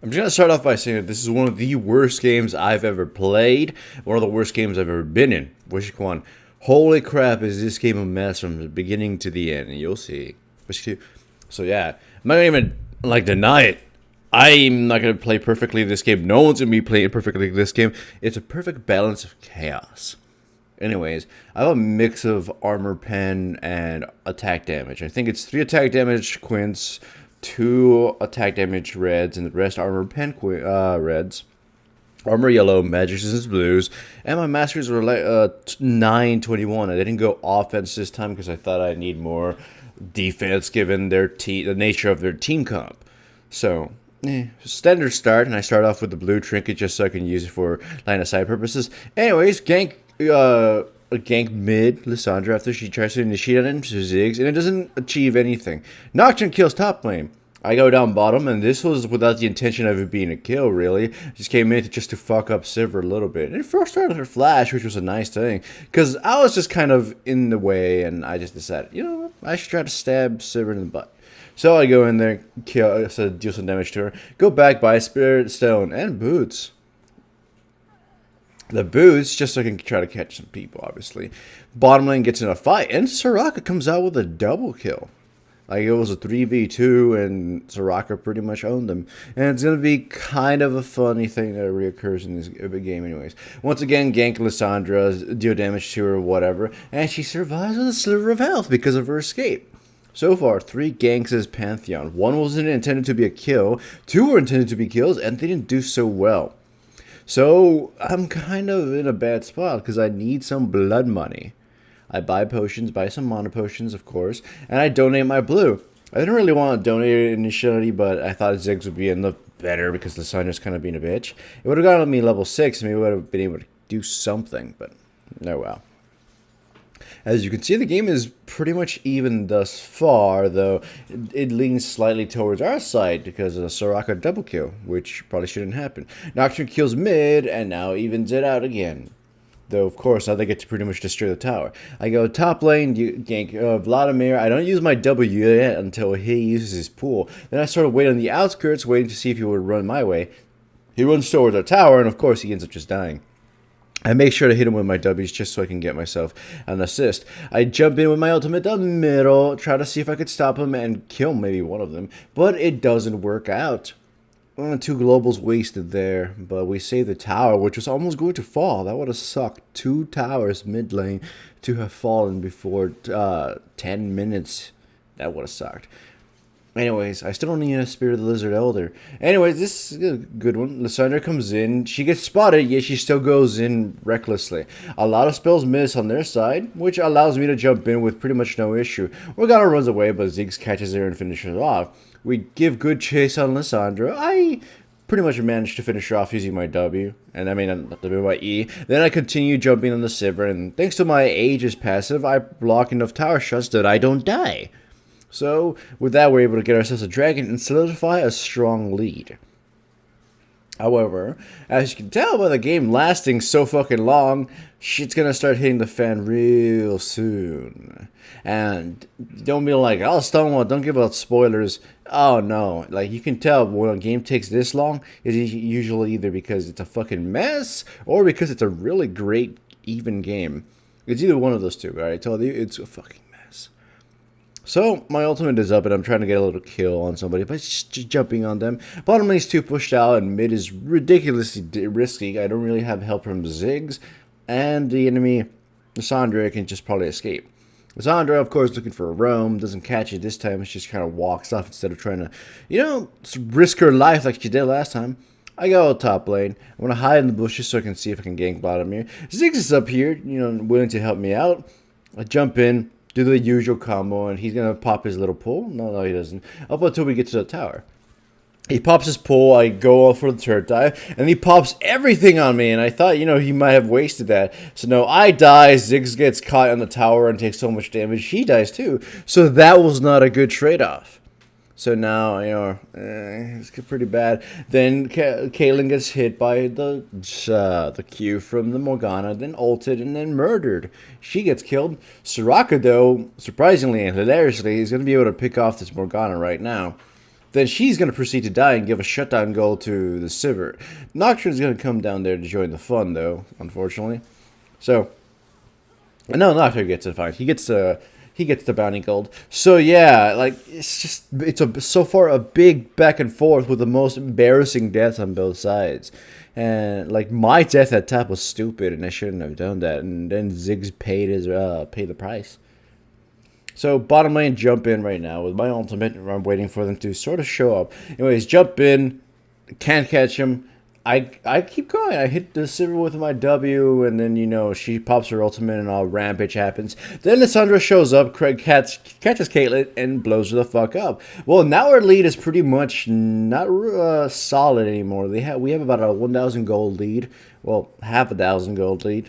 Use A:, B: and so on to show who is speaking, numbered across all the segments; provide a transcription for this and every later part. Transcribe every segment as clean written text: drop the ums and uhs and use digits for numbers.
A: I'm just gonna start off by saying that this is one of the worst games I've ever played. One of the worst games I've ever been in. Which one? Holy crap, is this game a mess from the beginning to the end? And you'll see. So yeah, I'm not gonna even deny it. I'm not gonna play perfectly this game. No one's gonna be playing perfectly this game. It's a perfect balance of chaos. Anyways, I have a mix of armor pen and attack damage. I think it's 3 attack damage quints, 2 attack damage reds, and the rest armor pen reds. Armor yellow, magic resistance blues, and my masters were like 921. I didn't go offense this time because I thought I'd need more defense given the nature of their team comp. So, standard start, and I start off with the blue trinket just so I can use it for line of sight purposes. Anyways, gank mid Lissandra after she tries to initiate on him to Ziggs, and it doesn't achieve anything. Nocturne kills top lane. I go down bottom, and this was without the intention of it being a kill, really. Just came in just to fuck up Sivir a little bit. And it first started her flash, which was a nice thing. Because I was just kind of in the way, and I just decided, you know what? I should try to stab Sivir in the butt. So I go in there, deal some damage to her. Go back, buy Spirit Stone and Boots. The boots, just so I can try to catch some people, obviously. Bottom lane gets in a fight, and Soraka comes out with a double kill. Like, it was a 3v2, and Soraka pretty much owned them. And it's going to be kind of a funny thing that reoccurs in this game anyways. Once again, gank Lissandra, deal damage to her, whatever. And she survives with a sliver of health because of her escape. So far, 3 ganks as Pantheon. 1 wasn't intended to be a kill, 2 were intended to be kills, and they didn't do so well. So, I'm kind of in a bad spot because I need some blood money. I buy potions, buy some mana potions, of course, and I donate my blue. I didn't really want to donate it initially, but I thought Ziggs would be in the better because the sun is kind of being a bitch. It would have gotten me level 6, and maybe I would have been able to do something, but no well. As you can see, the game is pretty much even thus far, though it leans slightly towards our side because of the Soraka double kill, which probably shouldn't happen. Nocturne kills mid, and now evens it out again. Though, of course, now they get to pretty much destroy the tower. I go top lane, gank Vladimir. I don't use my W yet until he uses his pool. Then I sort of wait on the outskirts, waiting to see if he would run my way. He runs towards our tower, and of course, he ends up just dying. I make sure to hit him with my W's just so I can get myself an assist. I jump in with my ultimate down the middle, try to see if I could stop him and kill maybe one of them, but it doesn't work out. 2 globals wasted there, but we saved the tower, which was almost going to fall. That would have sucked. 2 towers mid lane to have fallen before 10 minutes. That would have sucked. Anyways, I still don't need a Spirit of the Lizard Elder. Anyways, this is a good one. Lissandra comes in. She gets spotted, yet she still goes in recklessly. A lot of spells miss on their side, which allows me to jump in with pretty much no issue. Morgana runs away, but Ziggs catches her and finishes her off. We give good chase on Lissandra. I pretty much managed to finish her off using my W, and I mean my E. Then I continue jumping on the Sivir, and thanks to my Aegis passive, I block enough tower shots that I don't die. So, with that, we're able to get ourselves a dragon and solidify a strong lead. However, as you can tell by the game lasting so fucking long, shit's gonna start hitting the fan real soon. And don't be like, oh, Stonewall, don't give out spoilers. Oh no, like you can tell when a game takes this long, it's usually either because it's a fucking mess or because it's a really great, even game. It's either one of those two, but I told you, it's a fucking mess. So, my ultimate is up, and I'm trying to get a little kill on somebody by just jumping on them. Bottom lane's too pushed out, and mid is ridiculously risky. I don't really have help from Ziggs, and the enemy, Lissandra, can just probably escape. Lissandra, of course, looking for a roam, doesn't catch it this time. She just kind of walks off instead of trying to, you know, risk her life like she did last time. I go top lane. I want to hide in the bushes so I can see if I can gank bottom here. Ziggs is up here, you know, willing to help me out. I jump in, do the usual combo, and he's going to pop his little pull. No, he doesn't. Up until we get to the tower. He pops his pull, I go off for the turret dive, and he pops everything on me, and I thought, you know, he might have wasted that. So no, I die, Ziggs gets caught on the tower and takes so much damage, he dies too. So that was not a good trade-off. So now, you know, it's pretty bad. Then Caitlyn gets hit by the Q from the Morgana, then ulted, and then murdered. She gets killed. Soraka, though, surprisingly and hilariously, is going to be able to pick off this Morgana right now. then she's going to proceed to die and give a shutdown goal to the Sivert. Nocturne's going to come down there to join the fun, though, unfortunately. So, no, Nocturne gets it fine. He gets the bounty gold. So yeah, like so far a big back and forth with the most embarrassing deaths on both sides. And like my death at top was stupid, and I shouldn't have done that. And then Ziggs paid the price. So bottom lane, jump in right now with my ultimate. I'm waiting for them to sort of show up. Anyways, jump in, can't catch him. I keep going. I hit the silver with my W, and then, you know, she pops her ultimate and all rampage happens. Then Lissandra shows up, Craig catches Caitlyn, and blows her the fuck up. Well, now our lead is pretty much not solid anymore. We have about a 1,000 gold lead. Well, half a thousand gold lead.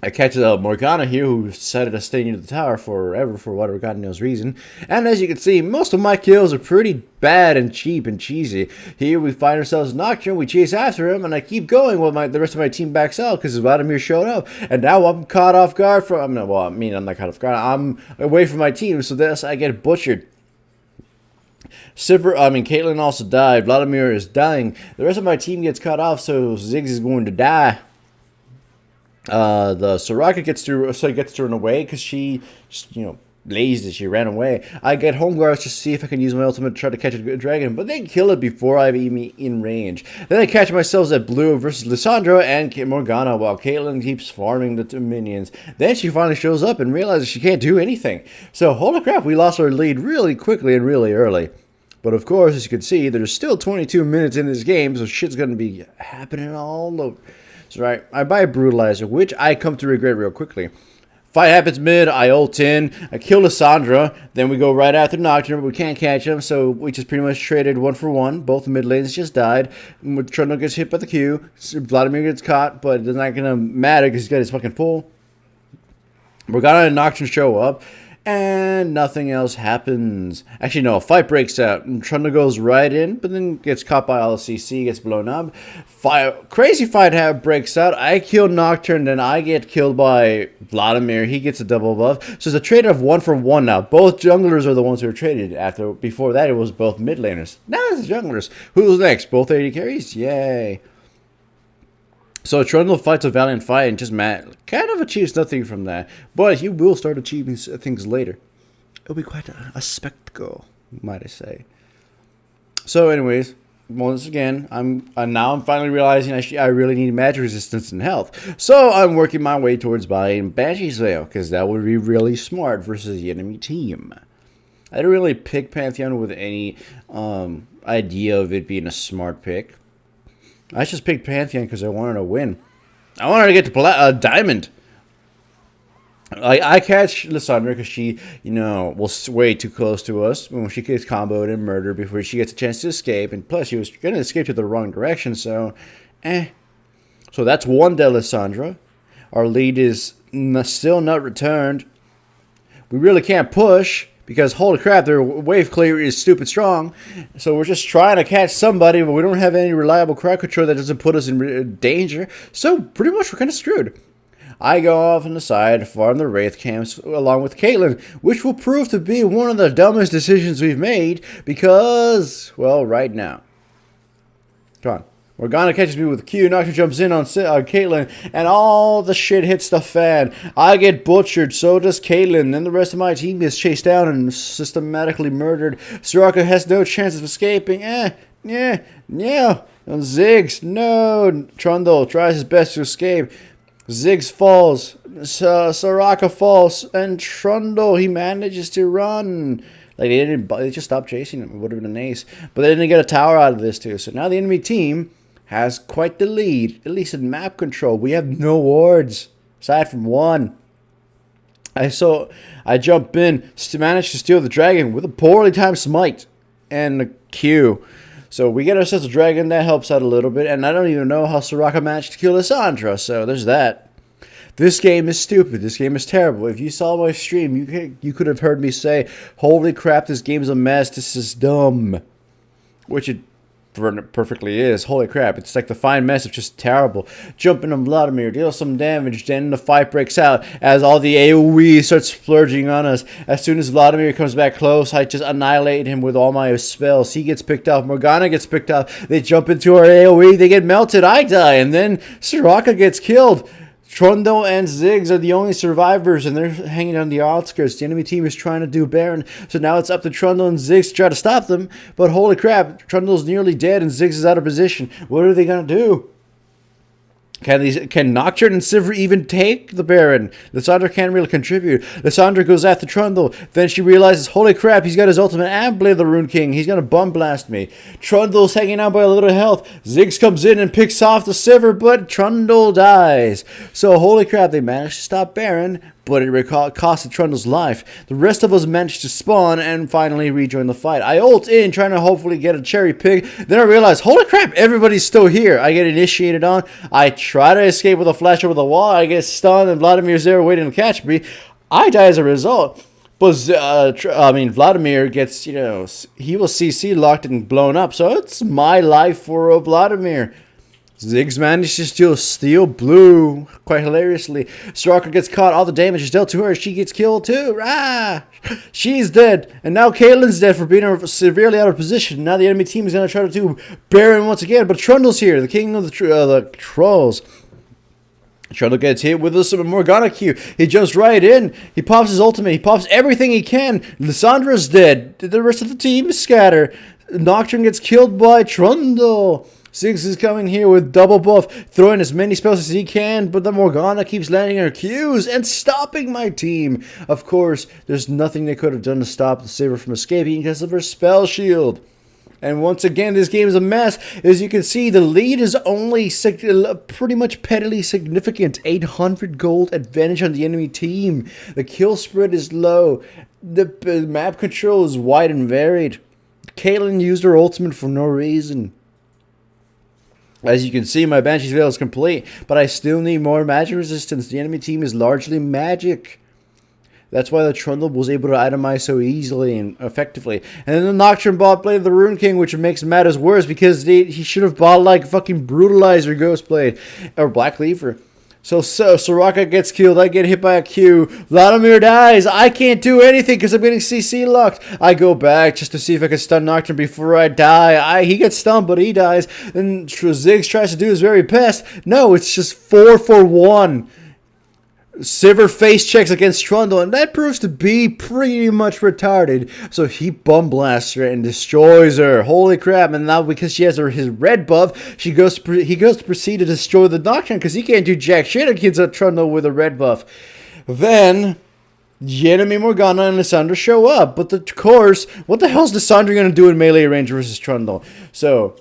A: I catch Morgana here, who decided to stay near the tower forever for whatever God knows reason. And as you can see, most of my kills are pretty bad and cheap and cheesy. Here we find ourselves Nocturne, we chase after him, and I keep going while the rest of my team backs out because Vladimir showed up. And now I'm caught off guard from... I'm not caught off guard. I'm away from my team, so this I get butchered. Caitlyn also died. Vladimir is dying. The rest of my team gets cut off, so Ziggs is going to die. The Soraka gets to run away because she just, lazy. She ran away. I get home guards to see if I can use my ultimate to try to catch a dragon, but they kill it before I'm even in range. Then I catch myself at Blue versus Lissandra and Morgana while Caitlyn keeps farming the minions. Then she finally shows up and realizes she can't do anything. So holy crap, we lost our lead really quickly and really early. But of course, as you can see, there's still 22 minutes in this game, so shit's gonna be happening all over. So right, I buy Brutalizer, which I come to regret real quickly. Fight happens mid, I ult in, I kill Lissandra, then we go right after Nocturne, but we can't catch him, so we just pretty much traded 1 for 1. Both mid lanes just died. Trundle gets hit by the Q, Vladimir gets caught, but it's not gonna matter because he's got his fucking pull. Morgana and Nocturne show up, and nothing else happens. Actually, no, a fight breaks out. And Trundle goes right in, but then gets caught by LCC, gets blown up. Crazy fight breaks out. I kill Nocturne, then I get killed by Vladimir. He gets a double buff. So it's a trade of 1 for 1 now. Both junglers are the ones who are traded. Before that, it was both mid laners. Now it's the junglers. Who's next? Both AD carries? Yay. So Trundle fights a valiant fight and just kind of achieves nothing from that. But he will start achieving things later. It'll be quite a spectacle, might I say. So anyways, once again, I'm finally realizing I really need magic resistance and health. So I'm working my way towards buying Banshee's Veil, because that would be really smart versus the enemy team. I didn't really pick Pantheon with any idea of it being a smart pick. I just picked Pantheon because I wanted to win. I wanted to get to Diamond. I catch Lissandra because she, was way too close to us when she gets comboed and murdered before she gets a chance to escape. And plus, she was going to escape to the wrong direction, so, So that's one dead Lissandra. Our lead is still not returned. We really can't push, because holy crap, their wave clear is stupid strong. So we're just trying to catch somebody, but we don't have any reliable crowd control that doesn't put us in danger. So pretty much we're kind of screwed. I go off on the side, farm the Wraith camps along with Caitlyn, which will prove to be one of the dumbest decisions we've made because, well, right now. Come on. Morgana catches me with a Q, Nocturne jumps in on Caitlyn, and all the shit hits the fan. I get butchered, so does Caitlyn, then the rest of my team gets chased down and systematically murdered. Soraka has no chance of escaping. And Ziggs, no. Trundle tries his best to escape. Ziggs falls, Soraka falls, and Trundle, he manages to run. Like, they just stopped chasing him. It would have been an ace. But they didn't get a tower out of this, too. So now the enemy team has quite the lead, at least in map control. We have no wards, aside from one. I jump in, manage to steal the dragon with a poorly timed smite and a Q. So we get ourselves a dragon, that helps out a little bit. And I don't even know how Soraka managed to kill Lissandra, so there's that. This game is stupid. This game is terrible. If you saw my stream, you could have heard me say, holy crap, this game's a mess. This is dumb. Which it perfectly is. Holy crap, it's like the fine mess of just terrible. Jumping on Vladimir, deal some damage, then the fight breaks out as all the AoE starts splurging on us. As soon as Vladimir comes back close, I just annihilate him with all my spells. He gets picked off, Morgana gets picked off, they jump into our AoE, they get melted, I die, and then Soraka gets killed. Trundle and Ziggs are the only survivors, and they're hanging on the outskirts. The enemy team is trying to do Baron, so now it's up to Trundle and Ziggs to try to stop them. But holy crap, Trundle's nearly dead, and Ziggs is out of position. What are they going to do? Can Nocturne and Sivir even take the Baron? Lissandra can't really contribute. Lissandra goes after Trundle. Then she realizes, holy crap, he's got his ultimate and Blade of the Rune King. He's going to bum blast me. Trundle's hanging out by a little health. Ziggs comes in and picks off the Sivir, but Trundle dies. So holy crap, they managed to stop Baron, but it costed Trundle's life. The rest of us managed to spawn and finally rejoin the fight. I ult in, trying to hopefully get a cherry pick. Then I realize, holy crap, everybody's still here. I get initiated on. I try to escape with a flash over the wall. I get stunned, and Vladimir's there waiting to catch me. I die as a result. But, Vladimir gets, he will CC locked and blown up. So it's my life for Vladimir. Ziggs manages to steal blue quite hilariously. Soraka gets caught. All the damage is dealt to her. She gets killed too. Ah! She's dead. And now Caitlyn's dead for being severely out of position. Now the enemy team is going to try to do Baron once again. But Trundle's here, the king of the trolls. Trundle gets hit with a Morgana Q. He jumps right in. He pops his ultimate. He pops everything he can. Lissandra's dead. The rest of the team scatter. Nocturne gets killed by Trundle. Ziggs is coming here with double buff, throwing as many spells as he can, but the Morgana keeps landing her Qs and stopping my team. Of course, there's nothing they could have done to stop the Sivir from escaping because of her spell shield. And once again, this game is a mess. As you can see, the lead is only pretty much pettily significant. 800 gold advantage on the enemy team. The kill spread is low. The map control is wide and varied. Caitlyn used her ultimate for no reason. As you can see, my Banshee's Veil is complete, but I still need more magic resistance. The enemy team is largely magic. That's why the Trundle was able to itemize so easily and effectively. And then the Nocturne bought Blade of the Rune King, which makes matters worse because he should have bought like fucking Brutalizer Ghost Blade or Black Lever. So Soraka gets killed. I get hit by a Q. Vladimir dies. I can't do anything because I'm getting CC locked. I go back just to see if I can stun Nocturne before I die. He gets stunned, but he dies. Then Ziggs tries to do his very best. No, it's just 4 for 1. Sivir face checks against Trundle, and that proves to be pretty much retarded. So he bum blasts her and destroys her. Holy crap! And now because she has his red buff, he goes to proceed to destroy the Nocturne because he can't do jack shit against a Trundle with a red buff. Then the enemy Morgana and Lissandra show up, but of course, what the hell is Lissandra gonna do in melee range versus Trundle? So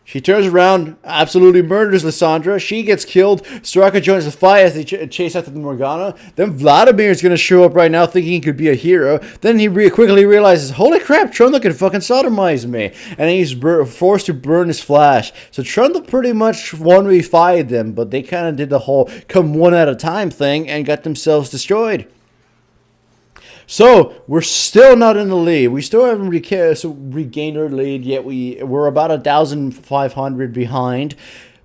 A: she turns around, absolutely murders Lissandra. She gets killed. Soraka joins the fight as they chase after the Morgana. Then Vladimir is going to show up right now thinking he could be a hero. Then he quickly realizes, holy crap, Trundle can fucking sodomize me. And he's forced to burn his flash. So Trundle pretty much 1v5'd them, but they kind of did the whole come one at a time thing and got themselves destroyed. So, we're still not in the lead. We still haven't regained our lead yet. We're about 1,500 behind.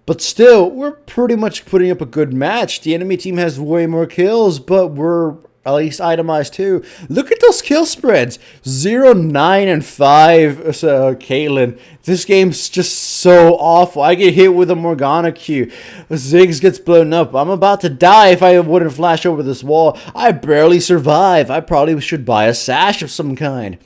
A: But still, we're pretty much putting up a good match. The enemy team has way more kills, but we're at least itemized too. Look at those kill spreads. 0, 9, and 5. Caitlyn. This game's just so awful. I get hit with a Morgana Q. Ziggs gets blown up. I'm about to die if I wouldn't flash over this wall. I barely survive. I probably should buy a sash of some kind.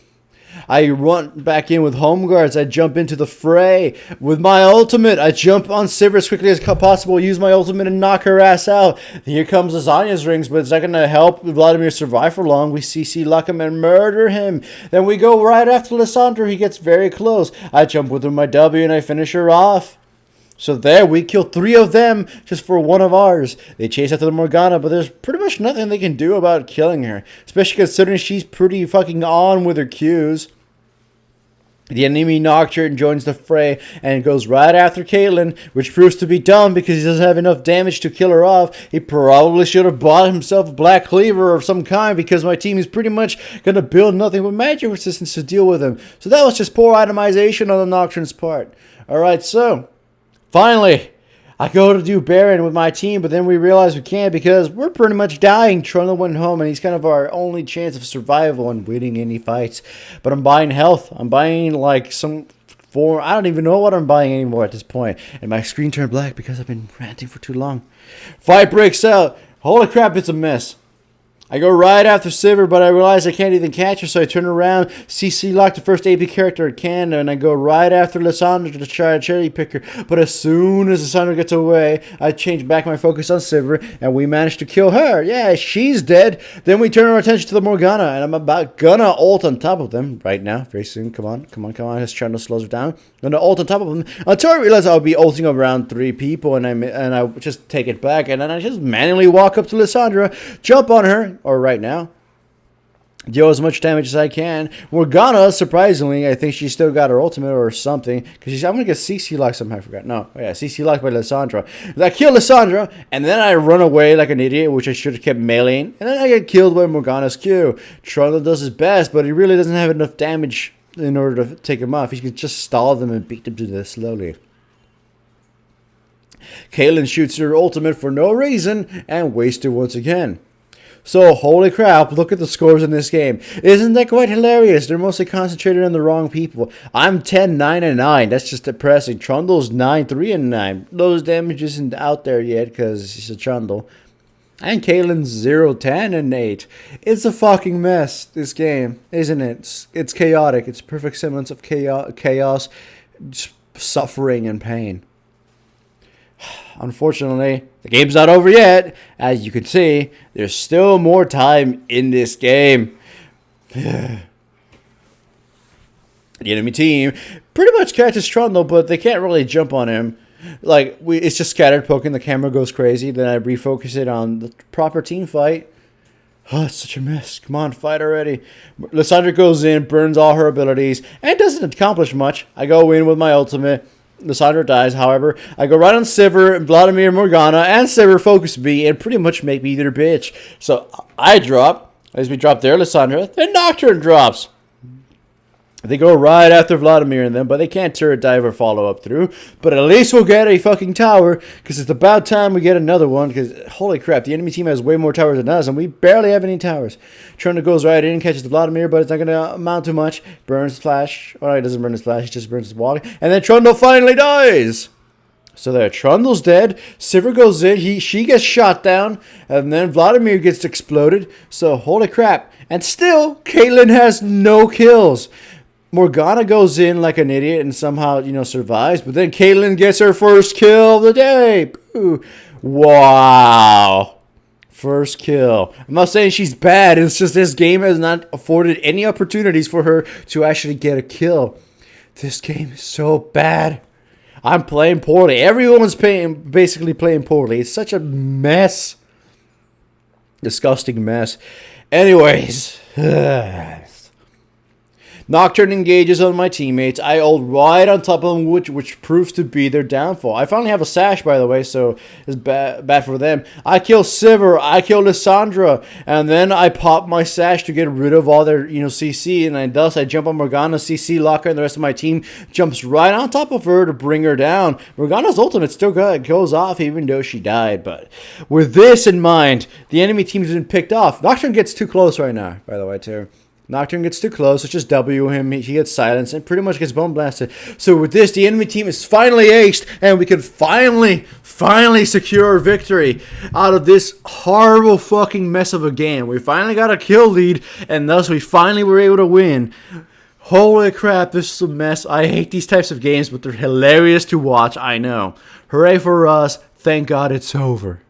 A: I run back in with home guards. I jump into the fray. With my ultimate, I jump on Sivir as quickly as possible, use my ultimate and knock her ass out. Here comes Azania's rings, but it's not going to help Vladimir survive for long. We CC lock him and murder him. Then we go right after Lissandra. He gets very close. I jump with my W and I finish her off. So there, we kill 3 of them just for 1 of ours. They chase after the Morgana, but there's pretty much nothing they can do about killing her. Especially considering she's pretty fucking on with her Qs. The enemy Nocturne joins the fray and goes right after Caitlyn, which proves to be dumb because he doesn't have enough damage to kill her off. He probably should have bought himself a Black Cleaver of some kind because my team is pretty much going to build nothing but magic resistance to deal with him. So that was just poor itemization on the Nocturne's part. Alright, so finally, I go to do Baron with my team, but then we realize we can't because we're pretty much dying. Trundle went home, and he's kind of our only chance of survival and winning any fights. But I'm buying health. I'm buying, like, some form. I don't even know what I'm buying anymore at this point. And my screen turned black because I've been ranting for too long. Fight breaks out. Holy crap, it's a mess. I go right after Sivir, but I realize I can't even catch her, so I turn around, CC lock the first AP character I can, and I go right after Lissandra to try to cherry pick her. But as soon as Lissandra gets away, I change back my focus on Sivir, and we manage to kill her. Yeah, she's dead. Then we turn our attention to the Morgana, and I'm about gonna ult on top of them right now, very soon. Come on. His channel slows her down. I'm gonna ult on top of them until I realize I'll be ulting around 3 people, and I just take it back, and then I just manually walk up to Lissandra, jump on her, or right now, deal as much damage as I can. Morgana, surprisingly, I think she still got her ultimate or something. Because I'm going to get CC locked somehow. I forgot. No. Oh, yeah, CC locked by Lissandra. I kill Lissandra, and then I run away like an idiot, which I should have kept meleeing. And then I get killed by Morgana's Q. Trundle does his best, but he really doesn't have enough damage in order to take him off. He can just stall them and beat them to death slowly. Caitlyn shoots her ultimate for no reason and wastes it once again. So, holy crap, look at the scores in this game. Isn't that quite hilarious? They're mostly concentrated on the wrong people. I'm 10, 9, and 9. That's just depressing. Trundle's 9, 3, and 9. Those damage isn't out there yet because he's a Trundle. And Caitlyn's 0, 10, and 8. It's a fucking mess, this game, isn't it? It's chaotic. It's a perfect semblance of chaos, suffering, and pain. Unfortunately, the game's not over yet. As you can see, there's still more time in this game. The enemy team pretty much catches Trundle, but they can't really jump on him. Like, it's just scattered poking. The camera goes crazy. Then I refocus it on the proper team fight. Oh, it's such a mess. Come on, fight already. Lissandra goes in, burns all her abilities, and doesn't accomplish much. I go in with my ultimate. Lissandra dies, however. I go right on Sivir, Vladimir, Morgana, and Sivir focus me and pretty much make me their bitch. So I drop. As we drop there, Lissandra, then Nocturne drops. They go right after Vladimir and them, but they can't turret dive or follow up through. But at least we'll get a fucking tower, because it's about time we get another one, because holy crap, the enemy team has way more towers than us, and we barely have any towers. Trundle goes right in, catches the Vladimir, but it's not going to amount to much. Burns flash. Oh, he doesn't burn his flash, he just burns his wall. And then Trundle finally dies! So there, Trundle's dead. Sivir goes in, she gets shot down, and then Vladimir gets exploded. So holy crap. And still, Caitlyn has no kills. Morgana goes in like an idiot and somehow, survives. But then Caitlyn gets her first kill of the day. Ooh. Wow. First kill. I'm not saying she's bad. It's just this game has not afforded any opportunities for her to actually get a kill. This game is so bad. I'm playing poorly. Everyone's basically playing poorly. It's such a mess. Disgusting mess. Anyways. Nocturne engages on my teammates. I ult right on top of them, which proves to be their downfall. I finally have a sash, by the way, so it's bad for them. I kill Sivir. I kill Lissandra. And then I pop my sash to get rid of all their, CC. And thus I jump on Morgana, CC, lock her, and the rest of my team jumps right on top of her to bring her down. Morgana's ultimate still goes off even though she died. But with this in mind, the enemy team's been picked off. Nocturne gets too close right now, by the way, too. Nocturne gets too close, let's just W him, he gets silenced, and pretty much gets bone blasted. So with this, the enemy team is finally aced, and we can finally secure a victory out of this horrible fucking mess of a game. We finally got a kill lead, and thus we finally were able to win. Holy crap, this is a mess. I hate these types of games, but they're hilarious to watch, I know. Hooray for us, thank God it's over.